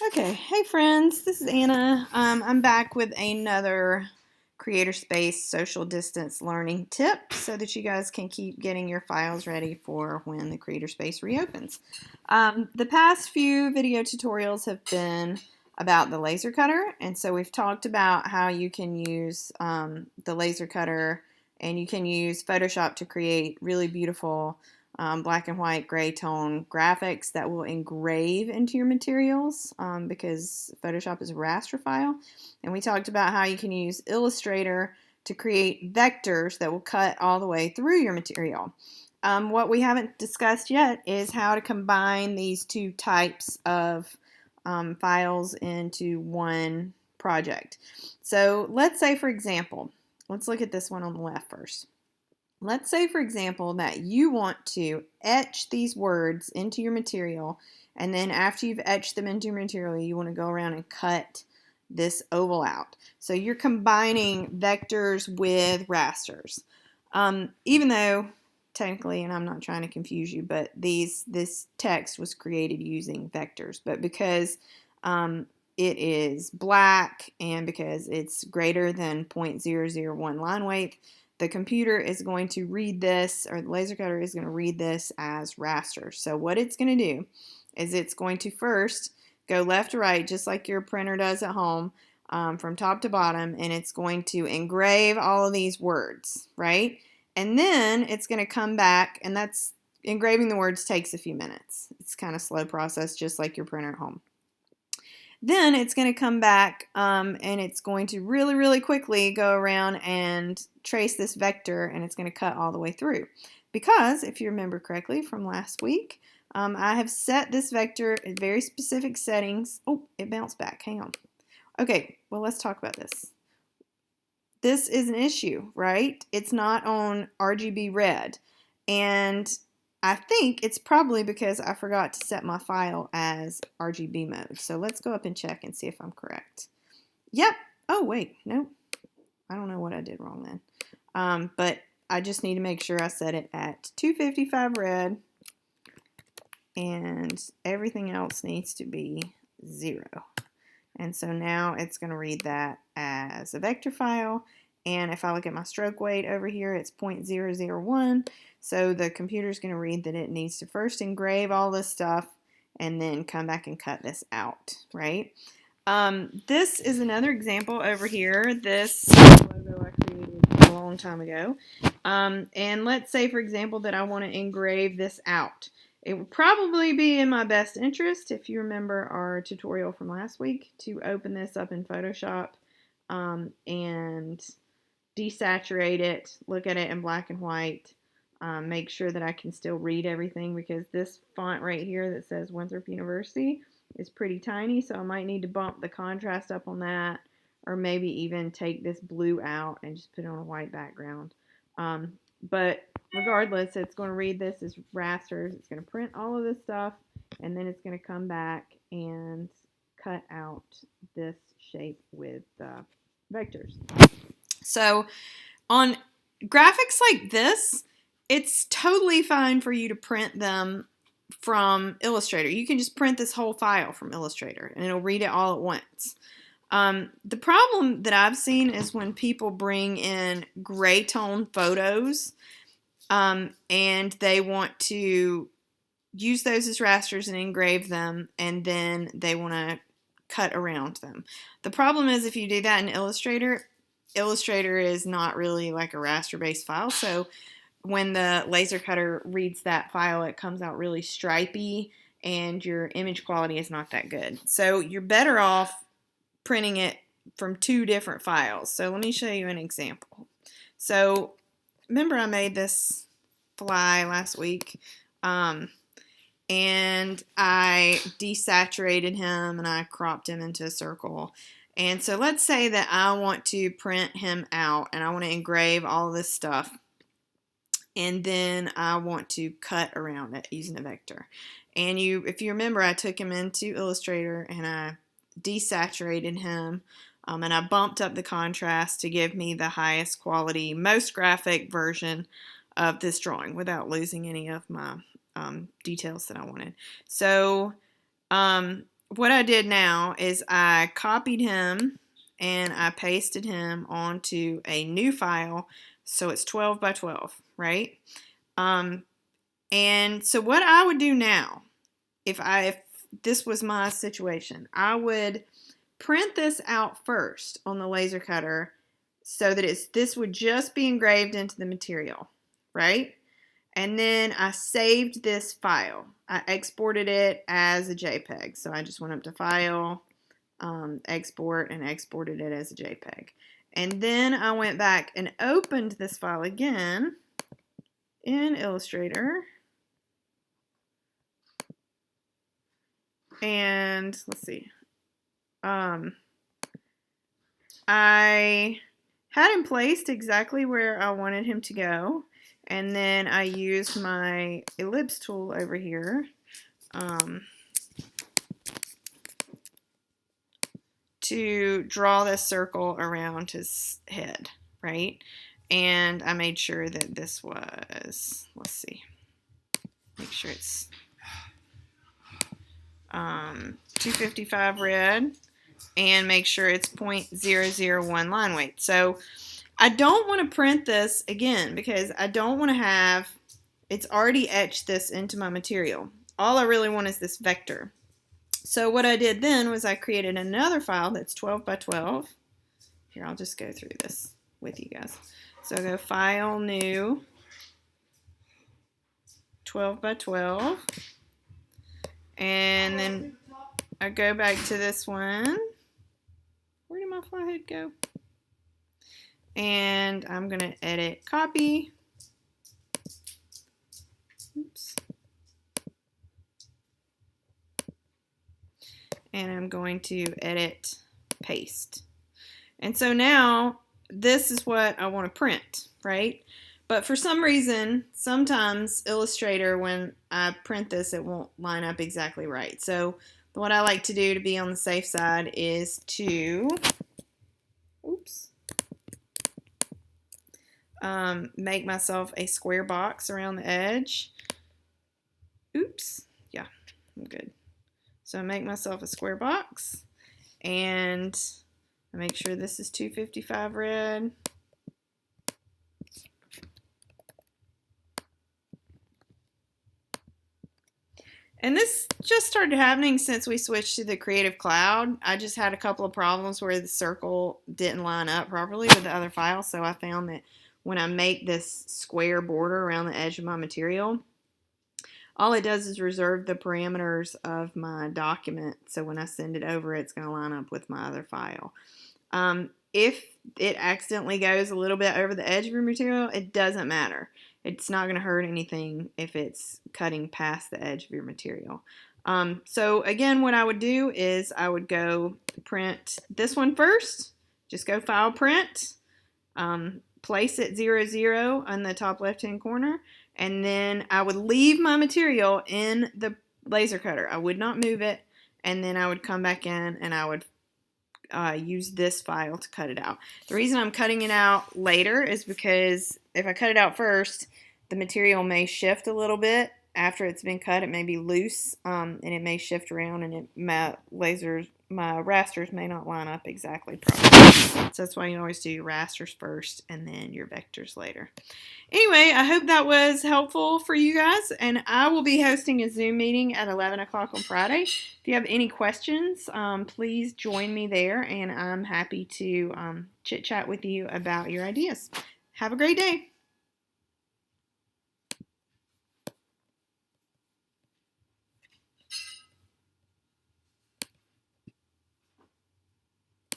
Okay, hey friends, this is Anna. I'm back with another CreatorSpace social distance learning tip so that you guys can keep getting your files ready for when the CreatorSpace reopens. The past few video tutorials have been about the laser cutter, and so we've talked about how you can use the laser cutter and you can use Photoshop to create really beautiful black and white gray tone graphics that will engrave into your materials because Photoshop is a raster file. And we talked about how you can use Illustrator to create vectors that will cut all the way through your material. What we haven't discussed yet is how to combine these two types of files into one project. So let's say, for example, let's look at this one on the left first. Let's say, for example, that you want to etch these words into your material, and then after you've etched them into your material, you want to go around and cut this oval out. So you're combining vectors with rasters. Even though, technically, and I'm not trying to confuse you, but this text was created using vectors. But because it is black and because it's greater than 0.001 line weight, the computer is going to read this, or the laser cutter is going to read this as raster. So what it's going to do is it's going to first go left to right, just like your printer does at home, from top to bottom, and it's going to engrave all of these words, right? And then it's going to come back, and that's engraving the words takes a few minutes. It's kind of slow process, just like your printer at home. Then it's going to come back and it's going to really, really quickly go around and trace this vector, and it's going to cut all the way through. Because, if you remember correctly from last week, I have set this vector at very specific settings. Oh, it bounced back. Hang on. Okay, well, let's talk about this. This is an issue, right? It's not on RGB red. And I think it's probably because I forgot to set my file as RGB mode. So let's go up and check and see if I'm correct. Yep. Oh, wait. Nope. I don't know what I did wrong then. But I just need to make sure I set it at 255 red. And everything else needs to be 0. And so now it's going to read that as a vector file. And if I look at my stroke weight over here, it's 0.001. So the computer's going to read that it needs to first engrave all this stuff and then come back and cut this out, right? This is another example over here. This logo I created a long time ago. And let's say, for example, that I want to engrave this out. It would probably be in my best interest, if you remember our tutorial from last week, to open this up in Photoshop and desaturate it, look at it in black and white, make sure that I can still read everything, because this font right here that says Winthrop University is pretty tiny, so I might need to bump the contrast up on that, or maybe even take this blue out and just put it on a white background. But regardless, it's going to read this as rasters. It's going to print all of this stuff, and then it's going to come back and cut out this shape with vectors. So on graphics like this, it's totally fine for you to print them from Illustrator. You can just print this whole file from Illustrator, and it'll read it all at once. The problem that I've seen is when people bring in gray tone photos and they want to use those as rasters and engrave them, and then they want to cut around them. The problem is, if you do that in Illustrator, Illustrator is not really like a raster-based file, so when the laser cutter reads that file, it comes out really stripy, and your image quality is not that good. So you're better off printing it from two different files. So let me show you an example. So remember I made this fly last week, and I desaturated him and I cropped him into a circle. And so let's say that I want to print him out and I want to engrave all of this stuff, and then I want to cut around it using a vector. And if you remember, I took him into Illustrator and I desaturated him, and I bumped up the contrast to give me the highest quality, most graphic version of this drawing without losing any of my details that I wanted. So what I did now is I copied him and I pasted him onto a new file, so it's 12 by 12, right? And so what I would do now, if this was my situation, I would print this out first on the laser cutter so that this would just be engraved into the material, right? And then I saved this file. I exported it as a JPEG. So I just went up to File, Export, and exported it as a JPEG. And then I went back and opened this file again in Illustrator. And let's see. I had him placed exactly where I wanted him to go. And then I used my ellipse tool over here to draw this circle around his head, right? And I made sure that this was, let's see, make sure it's 255 red, and make sure it's 0.001 line weight. So I don't want to print this again because I don't want to have, it's already etched this into my material. All I really want is this vector. So what I did then was I created another file that's 12 by 12. Here, I'll just go through this with you guys. So I go File, New, 12 by 12. And then I go back to this one. Where did my flathead go? And I'm going to edit copy. Oops. And I'm going to edit paste. And so now this is what I want to print, right? But for some reason, sometimes Illustrator, when I print this, it won't line up exactly right. So what I like to do to be on the safe side is to, oops, make myself a square box around the edge. Oops, yeah, I'm good. So I make myself a square box, and I make sure this is 255 red. And this just started happening since we switched to the Creative Cloud. I just had a couple of problems where the circle didn't line up properly with the other file, so I found that when I make this square border around the edge of my material, all it does is reserve the parameters of my document, so when I send it over, it's going to line up with my other file. If it accidentally goes a little bit over the edge of your material, it doesn't matter. It's not going to hurt anything if it's cutting past the edge of your material. So again, what I would do is I would go print this one first. Just go File, Print, place it 0, 0 on the top left-hand corner, and then I would leave my material in the laser cutter. I would not move it, and then I would come back in and I would use this file to cut it out. The reason I'm cutting it out later is because if I cut it out first, the material may shift a little bit after it's been cut. It may be loose, and it may shift around, and my rasters may not line up exactly properly. So that's why you always do your rasters first and then your vectors later. Anyway, I hope that was helpful for you guys, and I will be hosting a Zoom meeting at 11 o'clock on Friday. If you have any questions, please join me there, and I'm happy to chit-chat with you about your ideas. Have a great day.